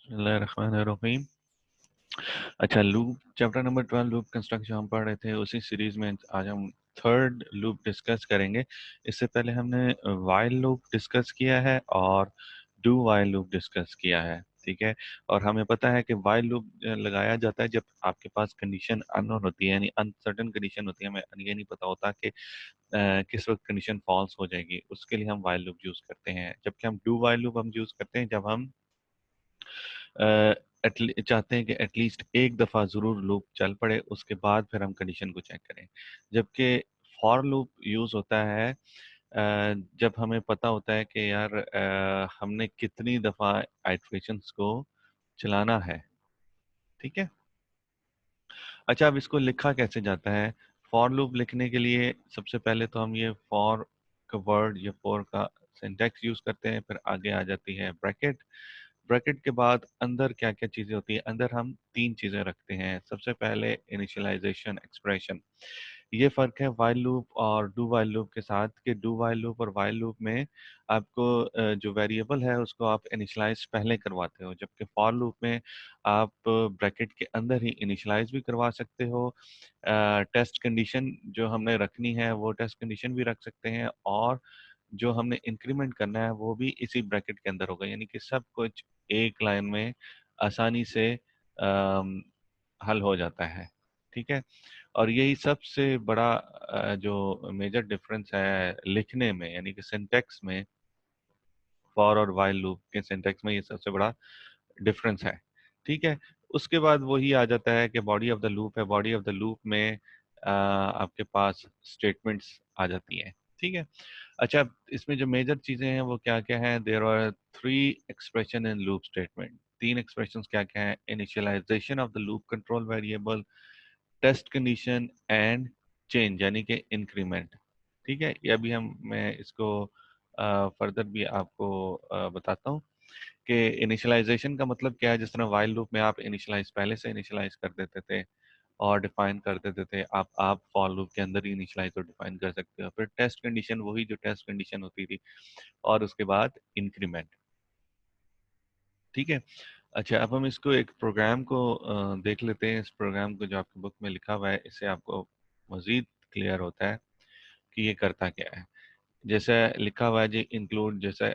बिस्मिल्लाहिर्रहमानिर्रहीम। अच्छा, loop chapter number 12 loop construction हम पढ़ रहे थे, उसी सीरीज में आज हम थर्ड लूप डिस्कस करेंगे। इससे पहले हमने वाइल लूप डिस्कस किया है और डू वाइल लूप डिस्कस किया है, ठीक है। और हमें पता है कि वाइल लूप लगाया जाता है जब आपके पास कंडीशन अननोन होती है, यानी अनसर्टेन कंडीशन होती है। हमें ये नहीं पता होता कि किस वक्त कंडीशन फॉल्स हो जाएगी, उसके लिए हम वाइल लूप यूज करते हैं। जबकि हम डू वाइल लूप हम यूज करते हैं जब हम चाहते हैं कि एटलीस्ट एक दफ़ा ज़रूर लूप चल पड़े, उसके बाद फिर हम कंडीशन को चेक करें। जबकि फॉर लूप यूज़ होता है जब हमें पता होता है कि यार हमने कितनी दफ़ा आइट्रेशंस को चलाना है, ठीक है। अच्छा, अब इसको लिखा कैसे जाता है? फॉर लूप लिखने के लिए सबसे पहले तो हम ये फॉर का वर्ड या फॉर का सिंटैक्स यूज़ करते हैं, फिर आगे आ जाती है ब्रैकेट। ब्रैकेट के बाद अंदर क्या क्या चीज़ें होती है? अंदर हम तीन चीज़ें रखते हैं। सबसे पहले इनिशियलाइजेशन एक्सप्रेशन। ये फ़र्क है वाइल लूप और डू वाइल लूप के साथ कि डू वाइल लूप और वाइल लूप में आपको जो वेरिएबल है उसको आप इनिशियलाइज पहले करवाते हो, जबकि फॉर लूप में आप ब्रैकेट के अंदर ही इनिशियलाइज भी करवा सकते हो। टेस्ट कंडीशन जो हमने रखनी है वो टेस्ट कंडीशन भी रख सकते हैं, और जो हमने इंक्रीमेंट करना है वो भी इसी ब्रैकेट के अंदर होगा। यानी कि सब कुछ एक लाइन में आसानी से हल हो जाता है, ठीक है। और यही सबसे बड़ा जो मेजर डिफरेंस है लिखने में, यानी कि सिंटैक्स में, फॉर और वाइल लूप के सिंटैक्स में ये सबसे बड़ा डिफरेंस है, ठीक है। उसके बाद वही आ जाता है कि बॉडी ऑफ द लूप है। बॉडी ऑफ द लूप में आपके पास स्टेटमेंट्स आ जाती हैं, ठीक है। अच्छा, इसमें जो मेजर चीजें हैं वो क्या क्या हैं? There are three expression in loop statement. तीन एक्सप्रेशंस क्या क्या हैं? Initialization of the loop control variable, test condition and change, यानी कि इंक्रीमेंट, ठीक है। ये अभी मैं इसको फर्दर भी आपको बताता हूँ कि इनिशियलाइजेशन का मतलब क्या है। जिस तरह वाइल लूप में आप इनिशियलाइज पहले से इनिशियलाइज कर देते थे और डिफाइन कर देते थे, आप फॉर लूप के अंदर ही इनिशियलाइज और डिफाइन कर सकते हो। फिर टेस्ट कंडीशन, वही जो टेस्ट कंडीशन होती थी, और उसके बाद इंक्रीमेंट, ठीक है। अच्छा, अब हम इसको एक प्रोग्राम को देख लेते हैं। इस प्रोग्राम को जो आपकी बुक में लिखा हुआ है, इससे आपको मजीद क्लियर होता है कि ये करता क्या है। जैसे लिखा हुआ है जी इंक्लूड, जैसे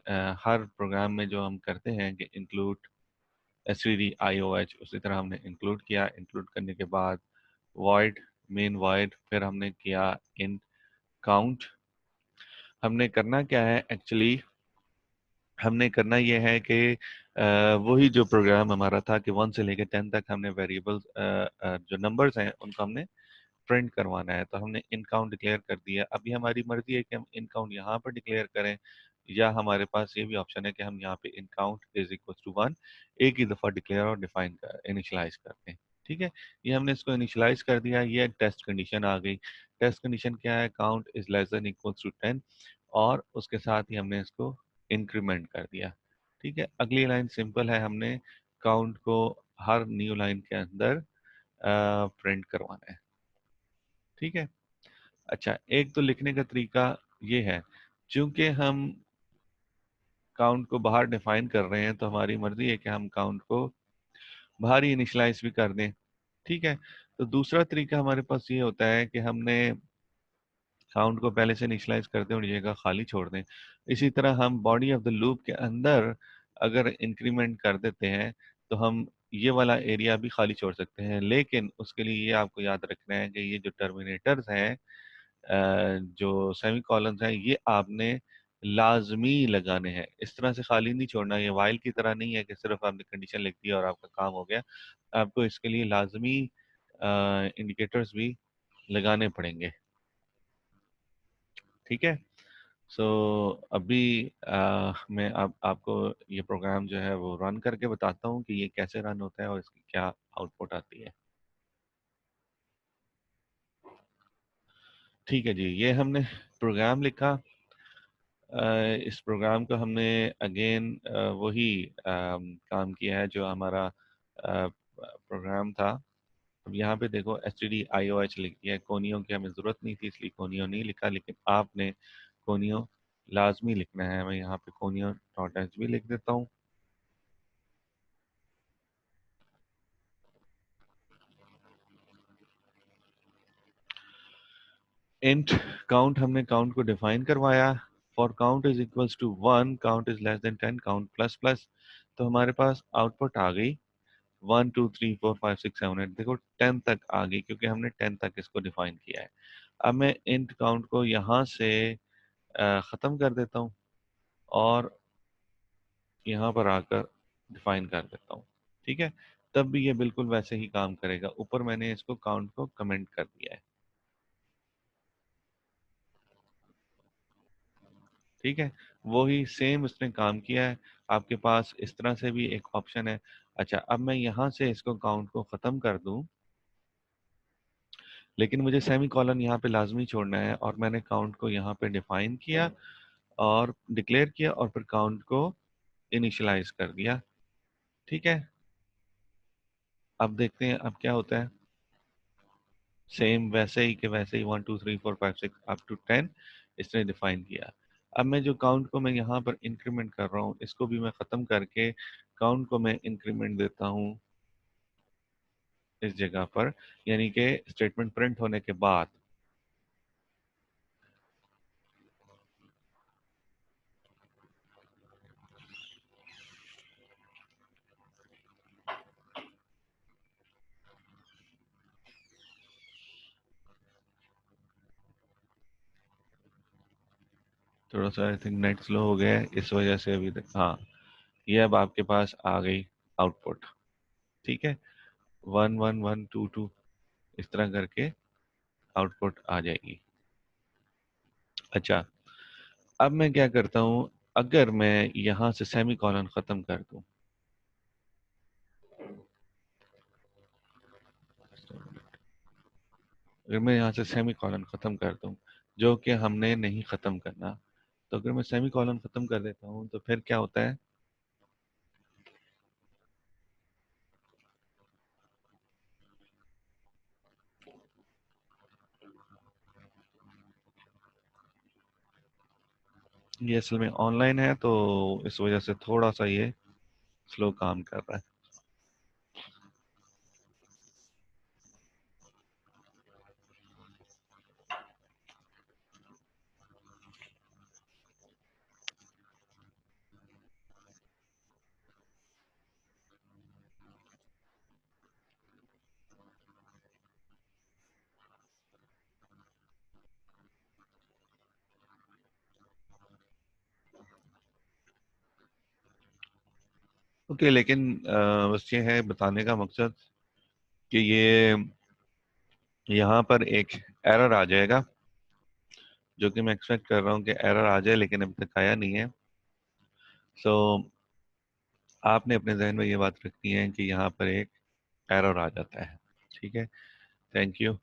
हर प्रोग्राम में जो हम करते हैं कि इंक्लूड stdioh, उसी तरह हमने इंक्लूड किया। इंक्लूड करने के बाद void, मेन void, फिर हमने किया इन काउंट। हमने करना क्या है एक्चुअली? हमने करना ये है कि वही जो प्रोग्राम हमारा था कि 1 से लेकर 10 तक हमने वेरिएबल्स जो नंबर्स हैं उनको हमने प्रिंट करवाना है। तो हमने इन काउंट डिक्लेयर कर दिया। अभी हमारी मर्जी है कि हम इन काउंट यहाँ पर डिक्लेयर करें, या हमारे पास ये भी ऑप्शन है कि हम यहाँ पे इन काउंट इज इक्वल टू 1 एक ही दफ़ा डिक्लेयर और डिफाइन कर इनिशलाइज करते हैं, ठीक है। ये हमने इसको इनिशलाइज कर दिया। ये टेस्ट कंडीशन आ गई। टेस्ट कंडीशन क्या है? Count is less than equal to 10, और उसके साथ ही हमने इसको इंक्रीमेंट कर दिया, ठीक है। अगली लाइन सिंपल है, हमने काउंट को हर न्यू लाइन के अंदर प्रिंट करवाना है, ठीक है। अच्छा, एक तो लिखने का तरीका ये है, चूंकि हम काउंट को बाहर डिफाइन कर रहे हैं तो हमारी मर्जी है कि हम काउंट को बाहर ही इनिशलाइज भी कर दें, ठीक है। तो दूसरा तरीका हमारे पास ये होता है कि हमने काउंट को पहले से इनिशलाइज कर दें और ये जगह खाली छोड़ दें। इसी तरह हम बॉडी ऑफ द लूप के अंदर अगर इंक्रीमेंट कर देते हैं तो हम ये वाला एरिया भी खाली छोड़ सकते हैं, लेकिन उसके लिए ये आपको याद रखना है कि ये जो टर्मिनेटर्स हैं, जो सेमी कॉलम्स हैं, ये आपने लाजमी लगाने हैं। इस तरह से खाली नहीं छोड़ना। ये वाइल की तरह नहीं है कि सिर्फ आपने कंडीशन लिख दी और आपका काम हो गया। आपको इसके लिए लाजमी इंडिकेटर्स भी लगाने पड़ेंगे, ठीक है। सो अभी मैं आपको ये प्रोग्राम जो है वो रन करके बताता हूँ कि ये कैसे रन होता है और इसकी क्या आउटपुट आती है, ठीक है जी। ये हमने प्रोग्राम लिखा। इस प्रोग्राम को हमने अगेन वही काम किया है जो हमारा प्रोग्राम था। अब यहाँ पे देखो stdioh लिख दिया है। कोनियो की हमें ज़रूरत नहीं थी इसलिए कोनियो नहीं लिखा, लेकिन आपने कोनियो लाजमी लिखना है। मैं यहाँ पे कोनियो डॉट एच भी लिख देता हूँ। इंट काउंट, हमने काउंट को डिफाइन करवाया। For count is equals to 1, count is less than 10, count plus plus. तो हमारे पास आउटपुट आ गई 1 2 3 4 5 6 7 8, देखो 10 तक आ गई क्योंकि हमने 10 तक इसको डिफाइन किया है। अब मैं इंट काउंट को यहाँ से ख़त्म कर देता हूँ और यहाँ पर आकर डिफाइन कर देता हूँ। ठीक है, तब भी ये बिल्कुल वैसे ही काम करेगा। ऊपर मैंने इसको काउंट को कमेंट कर दिया है। ठीक है, वही सेम उसने काम किया है। आपके पास इस तरह से भी एक ऑप्शन है। अच्छा, अब मैं यहाँ से इसको काउंट को ख़त्म कर दूँ, लेकिन मुझे सेमी कॉलन यहाँ पे लाजमी छोड़ना है, और मैंने काउंट को यहाँ पे डिफाइन किया और डिक्लेयर किया और फिर काउंट को इनिशियलाइज कर दिया। ठीक है, अब देखते हैं अब क्या होता है। सेम वैसे ही कि वैसे ही 1 2 3 4 5 6 अप टू 10 इसने डिफाइन किया। अब मैं जो काउंट को मैं यहाँ पर इंक्रीमेंट कर रहा हूँ, इसको भी मैं ख़त्म करके काउंट को मैं इंक्रीमेंट देता हूँ इस जगह पर, यानी कि स्टेटमेंट प्रिंट होने के बाद। थोड़ा सा आई थिंक नेट स्लो हो गया है, इस वजह से अभी तक। हाँ, ये अब आपके पास आ गई आउटपुट। ठीक है, 1 1 1 2 2 इस तरह करके आउटपुट आ जाएगी। अच्छा, अब मैं क्या करता हूँ, अगर मैं यहाँ से सेमी कॉलन ख़त्म कर दूँ, अगर मैं यहाँ से सेमी कॉलन ख़त्म कर दूँ, जो कि हमने नहीं ख़त्म करना, तो अगर मैं सेमी कॉलन ख़त्म कर देता हूँ तो फिर क्या होता है। ये असल में ऑनलाइन है तो इस वजह से थोड़ा सा ये स्लो काम कर रहा है। ओके, लेकिन बस ये है बताने का मकसद कि ये यहाँ पर एक एरर आ जाएगा, जो कि मैं एक्सपेक्ट कर रहा हूँ कि एरर आ जाए, लेकिन अभी तक आया नहीं है। सो आपने अपने जहन में ये बात रखनी है कि यहाँ पर एक एरर आ जाता है। ठीक है, थैंक यू।